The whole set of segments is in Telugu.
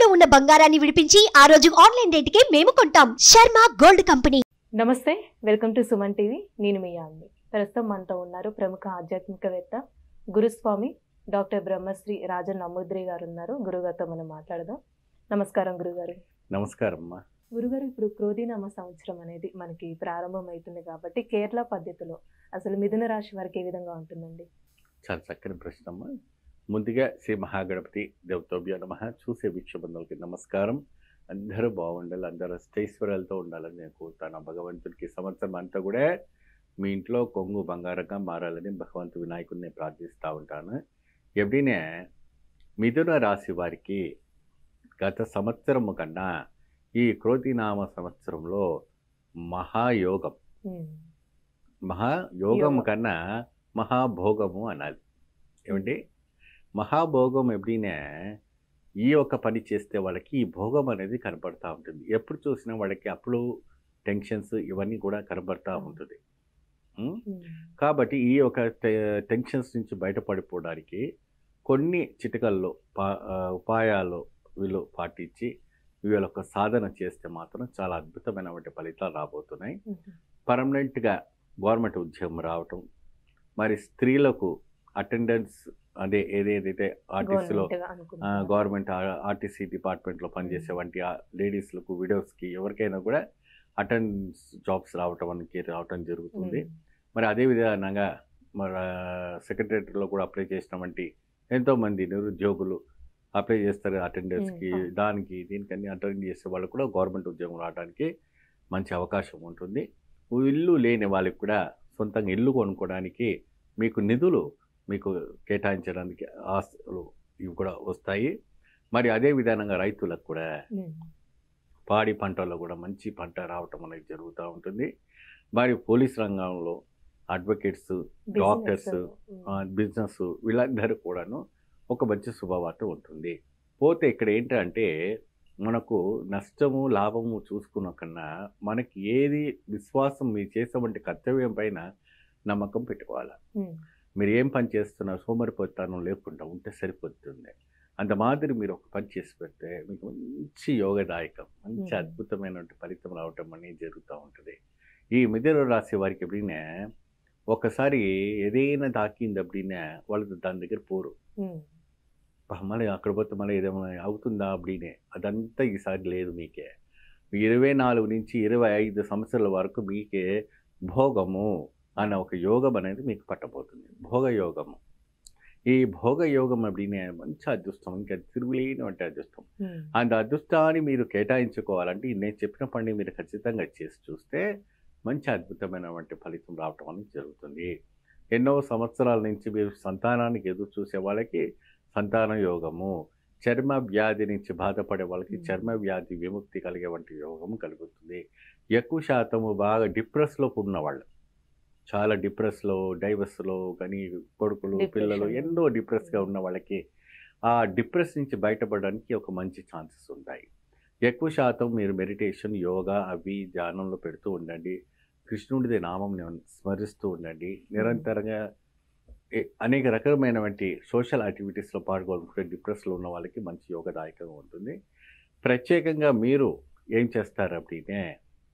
తాకట్టులో ఉన్న బంగారాన్ని విడిపించి ఆ రోజు ఆన్లైన్ రేటుకే మేము కొంటాం. Sharma gold company. నమస్తే, వెల్కమ్ టు సుమన్ టీవీ. నేను మీ యామ్ని. ప్రస్తుతం మనతో ఉన్నారు ప్రముఖ ఆధ్యాత్మికవేత్త గురుస్వామి డాక్టర్ బ్రహ్మశ్రీ రాజన్ నమూద్రి గారు ఉన్నారు. గురుగారితో మనం మాట్లాడదాం. నమస్కారం గురుగారు. నమస్కారం అమ్మా. గురుగారు, ఇప్పుడు క్రోధినామ సంవత్సరం అనేది మనకి ప్రారంభం అవుతుంది కాబట్టి కేరళ పద్ధతిలో అసలు మిథున రాశి వారికి ఏ విధంగా ఉంటుందండి? చాలా చక్కని ప్రశ్న అమ్మా. ముందుగా శ్రీ మహాగణపతి దేవతోభ్యో నమః. చూసే వీక్షబంధువులకి నమస్కారం. అందరూ బాగుండాలి, అందరూ అష్టైశ్వర్యాలతో ఉండాలని నేను కోరుతాను. భగవంతుడికి సంవత్సరం అంతా కూడా మీ ఇంట్లో కొంగు బంగారంగా మారాలని భగవంతు వినాయకుడిని ప్రార్థిస్తూ ఉంటాను. ఎప్పుడైనా మిథున రాశి వారికి గత సంవత్సరము కన్నా ఈ క్రోధినామ సంవత్సరంలో మహాయోగం, మహాయోగం కన్నా మహాభోగము అనాలి. ఏమండి, మహాభోగం ఎప్పుడైనా ఈ యొక్క పని చేస్తే వాళ్ళకి ఈ భోగం అనేది కనపడతా ఉంటుంది. ఎప్పుడు చూసినా వాళ్ళకి అప్పులు, టెన్షన్స్ ఇవన్నీ కూడా కనబడతా ఉంటుంది. కాబట్టి ఈ యొక్క టెన్షన్స్ నుంచి బయటపడిపోవడానికి కొన్ని చిటికల్లో ఉపాయాలు వీళ్ళు పాటించి వీళ్ళొక సాధన చేస్తే మాత్రం చాలా అద్భుతమైనటువంటి ఫలితాలు రాబోతున్నాయి. పర్మనెంట్గా గవర్నమెంట్ ఉద్యోగం రావటం, మరి స్త్రీలకు అటెండెన్స్ అదే ఏదైతే ఆర్టీసీలో గవర్నమెంట్ ఆర్టీసీ డిపార్ట్మెంట్లో పనిచేసే వంటి లేడీస్లకు, విడోస్కి ఎవరికైనా కూడా అటెండెన్స్ జాబ్స్ రావటం జరుగుతుంది. మరి అదే విధంగా మరి సెక్రటరేట్లో కూడా అప్లై చేసిన వంటి ఎంతోమంది నిరుద్యోగులు అప్లై చేస్తారు అటెండెన్స్కి, దానికి దీనికన్నీ అటెండ్ చేసే వాళ్ళు కూడా గవర్నమెంట్ ఉద్యోగం రావడానికి మంచి అవకాశం ఉంటుంది. ఇల్లు లేని వాళ్ళకి కూడా సొంతంగా ఇల్లు కొనుక్కోవడానికి మీకు నిధులు మీకు కేటాయించడానికి ఆస్తులు ఇవి కూడా వస్తాయి. మరి అదే విధానంగా రైతులకు కూడా పాడి పంటల్లో కూడా మంచి పంట రావటం అనేది జరుగుతూ ఉంటుంది. మరి పోలీస్ రంగంలో అడ్వకేట్స్, డాక్టర్స్, బిజినెస్ వీళ్ళందరూ కూడాను ఒక మంచి శుభవార్త ఉంటుంది. పోతే ఇక్కడ ఏంటంటే మనకు నష్టము లాభము చూసుకున్న కన్నా మనకి ఏది విశ్వాసం, మీరు చేసేటువంటి కర్తవ్యం పైన నమ్మకం పెట్టుకోవాలి. మీరు ఏం పని చేస్తున్నారు, సోమరిపోతాను లేకుండా ఉంటే సరిపోతుంది. అంత మాదిరి మీరు ఒక పని చేసి పెడితే మీకు మంచి యోగదాయకం, మంచి అద్భుతమైనటువంటి ఫలితం రావటం అనేది జరుగుతూ ఉంటుంది. ఈ మిథున రాశి వారికి ఎప్పుడైనా ఒకసారి ఏదైనా తాకింది అప్పుడైనా వాళ్ళు దాని దగ్గర పోరు. మళ్ళీ అక్కడ పోతే మళ్ళీ ఏదేమైనా అవుతుందా అప్పుడే, అదంతా ఈసారి లేదు. మీకే 24 నుంచి 25 సంవత్సరాల వరకు మీకే భోగము అన్న ఒక యోగం అనేది మీకు పట్టబోతుంది. భోగయోగము. ఈ భోగయోగం అప్పుడే మంచి అదృష్టం, ఇంకా తిరుగులేనటువంటి అదృష్టం. అంత అదృష్టాన్ని మీరు కేటాయించుకోవాలంటే నేను చెప్పిన పని మీరు ఖచ్చితంగా చేసి చూస్తే మంచి అద్భుతమైనటువంటి ఫలితం రావటం అనేది జరుగుతుంది. ఎన్నో సంవత్సరాల నుంచి మీరు సంతానానికి ఎదురు చూసే వాళ్ళకి సంతాన యోగము, చర్మ వ్యాధి నుంచి బాధపడే వాళ్ళకి చర్మ వ్యాధి విముక్తి కలిగే వంటి యోగము కలుగుతుంది. ఎక్కువ శాతము బాగా డిప్రెస్లో ఉన్నవాళ్ళు, చాలా డిప్రెస్లో, డైవర్స్లో కానీ కొడుకులు, పిల్లలు ఎన్నో డిప్రెస్గా ఉన్న వాళ్ళకి ఆ డిప్రెస్ నుంచి బయటపడడానికి ఒక మంచి ఛాన్సెస్ ఉంటాయి. ఎక్కువ శాతం మీరు మెడిటేషన్, యోగా అవి ధ్యానంలో పెడుతూ ఉండండి. కృష్ణుడిది నామం స్మరిస్తూ ఉండండి. నిరంతరంగా అనేక రకమైనటువంటి సోషల్ యాక్టివిటీస్లో పాల్గొనుకుంటే డిప్రెస్లో ఉన్న వాళ్ళకి మంచి యోగదాయకంగా ఉంటుంది. ప్రత్యేకంగా మీరు ఏం చేస్తారు అంటే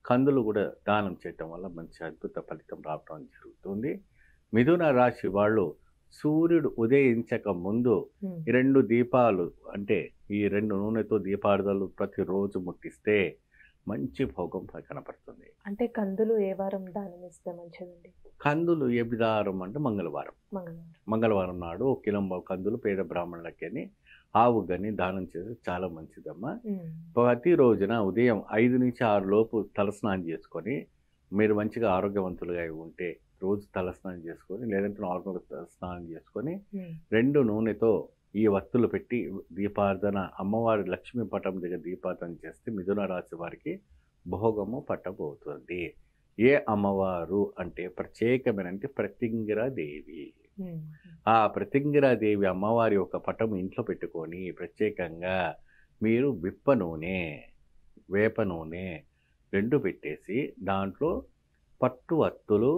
కందులు కూడా దానం చేయటం వల్ల మంచి అద్భుత ఫలితం రావడం జరుగుతుంది. మిథున రాశి వాళ్ళు సూర్యుడు ఉదయించక ముందు 2 దీపాలు, అంటే ఈ 2 నూనెతో దీపార్థాలు ప్రతిరోజు ముట్టిస్తే మంచి భోగం కనపడుతుంది. అంటే కందులు ఏ వారం దానం ఇస్తే మంచిదండి? కందులు ఏ వారం అంటే మంగళవారం నాడు 1 కిలో కందులు పేద బ్రాహ్మణులకి అని, ఆవు కానీ దానం చేసి చాలా మంచిదమ్మా. ప్రతి రోజున ఉదయం 5 నుంచి 6 లోపు తలస్నానం చేసుకొని, మీరు మంచిగా ఆరోగ్యవంతులుగా ఉంటే రోజు తలస్నానం చేసుకొని, లేదంటే నార్మల్గా స్నానం చేసుకొని 2 నూనెతో ఈ వత్తులు పెట్టి దీపార్థన, అమ్మవారి లక్ష్మీ పటం దగ్గర దీపార్థన చేస్తే మిథున రాశి వారికి భోగము పట్టబోతుంది. ఏ అమ్మవారు అంటే ప్రత్యేకమైన ప్రత్యంగిరాదేవి. ఆ ప్రత్యంగిరాదేవి అమ్మవారి యొక్క పటం ఇంట్లో పెట్టుకొని ప్రత్యేకంగా మీరు విప్ప నూనె, వేప నూనె 2 పెట్టేసి దాంట్లో పట్టు వత్తులు,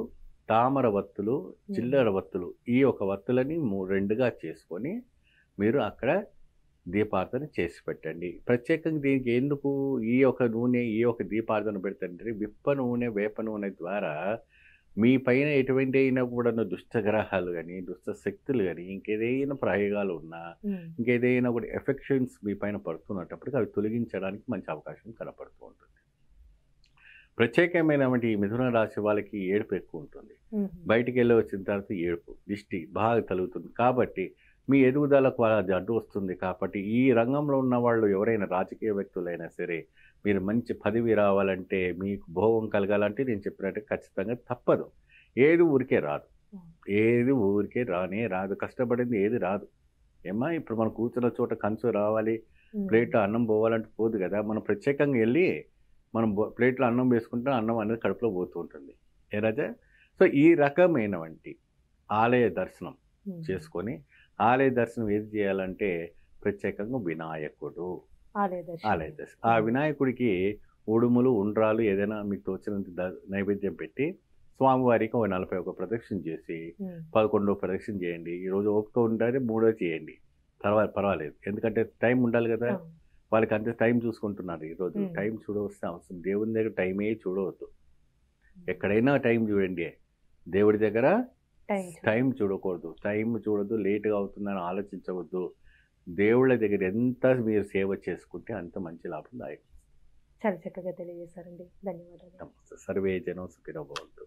తామర వత్తులు, చిల్లర వత్తులు, ఈ ఒక వత్తులని 2గా చేసుకొని మీరు అక్కడ దీపార్థన చేసి పెట్టండి. ప్రత్యేకంగా దీనికి ఎందుకు ఈ యొక్క నూనె, ఈ యొక్క దీపార్థన పెడతారంటే విప్ప నూనె, వేప నూనె ద్వారా మీ పైన ఎటువంటి అయినా కూడా దుష్టగ్రహాలు కానీ, దుష్ట శక్తులు కానీ, ఇంకేదైనా ప్రయోగాలు ఉన్నా, ఇంకేదైనా కూడా ఎఫెక్షన్స్ మీ పైన పడుతున్నప్పటికీ అవి తొలగించడానికి మంచి అవకాశం కనపడుతూ ఉంటుంది. ప్రత్యేకమైనటువంటి ఈ మిథున రాశి వాళ్ళకి ఏడుపు ఎక్కువ ఉంటుంది. బయటికి వెళ్ళి వచ్చిన తర్వాత ఏడుపు, దిష్టి బాగా తలుగుతుంది. కాబట్టి మీ ఎదుగుదలకు అది అడ్డు వస్తుంది. కాబట్టి ఈ రంగంలో ఉన్న వాళ్ళు ఎవరైనా రాజకీయ వ్యక్తులైనా సరే, మీరు మంచి పదవి రావాలంటే, మీకు భోగం కలగాలంటే నేను చెప్పినట్టు ఖచ్చితంగా తప్పదు. ఏది ఊరికే రాదు, ఏది ఊరికే రాదు. కష్టపడింది ఏది రాదు. ఏమా ఇప్పుడు మనం కూర్చున్న చోట కంచు రావాలి, ప్లేట్లో అన్నం పోవాలంటే పోదు కదా. మనం ప్రత్యేకంగా వెళ్ళి మనం ప్లేట్లో అన్నం వేసుకుంటే అన్నం అనేది కడుపులో పోతూ ఉంటుంది. ఏ రాజా? సో ఈ రకమైనటువంటి ఆలయ దర్శనం చేసుకొని, ఆలయ దర్శనం ఏది చేయాలంటే ప్రత్యేకంగా వినాయకుడు ఆలయ దర్శనం. ఆ వినాయకుడికి ఉడుములు, ఉండ్రాలు ఏదైనా మీకు తోచినంత నైవేద్యం పెట్టి స్వామివారికి 41 ప్రదక్షిణ చేసి 11 ప్రదక్షిణ చేయండి. ఈరోజు ఒకటో ఉంటుంది, 3 చేయండి, పర్వాలేదు. ఎందుకంటే టైం ఉండాలి కదా. వాళ్ళకి అంతే టైం చూసుకుంటున్నారు. ఈరోజు టైం చూడవలసిన అవసరం, దేవుని దగ్గర టైమే చూడవద్దు. ఎక్కడైనా టైం చూడండి, దేవుడి దగ్గర టైం చూడకూడదు. టైం చూడద్దు, లేటుగా అవుతుందని ఆలోచించవద్దు. దేవుళ్ళ దగ్గర ఎంత మీరు సేవ చేసుకుంటే అంత మంచి లాభదాయకం. చాలా చక్కగా తెలియజేశారండి. ధన్యవాదాలు. సర్వే జనం సుఖినో భవంతు.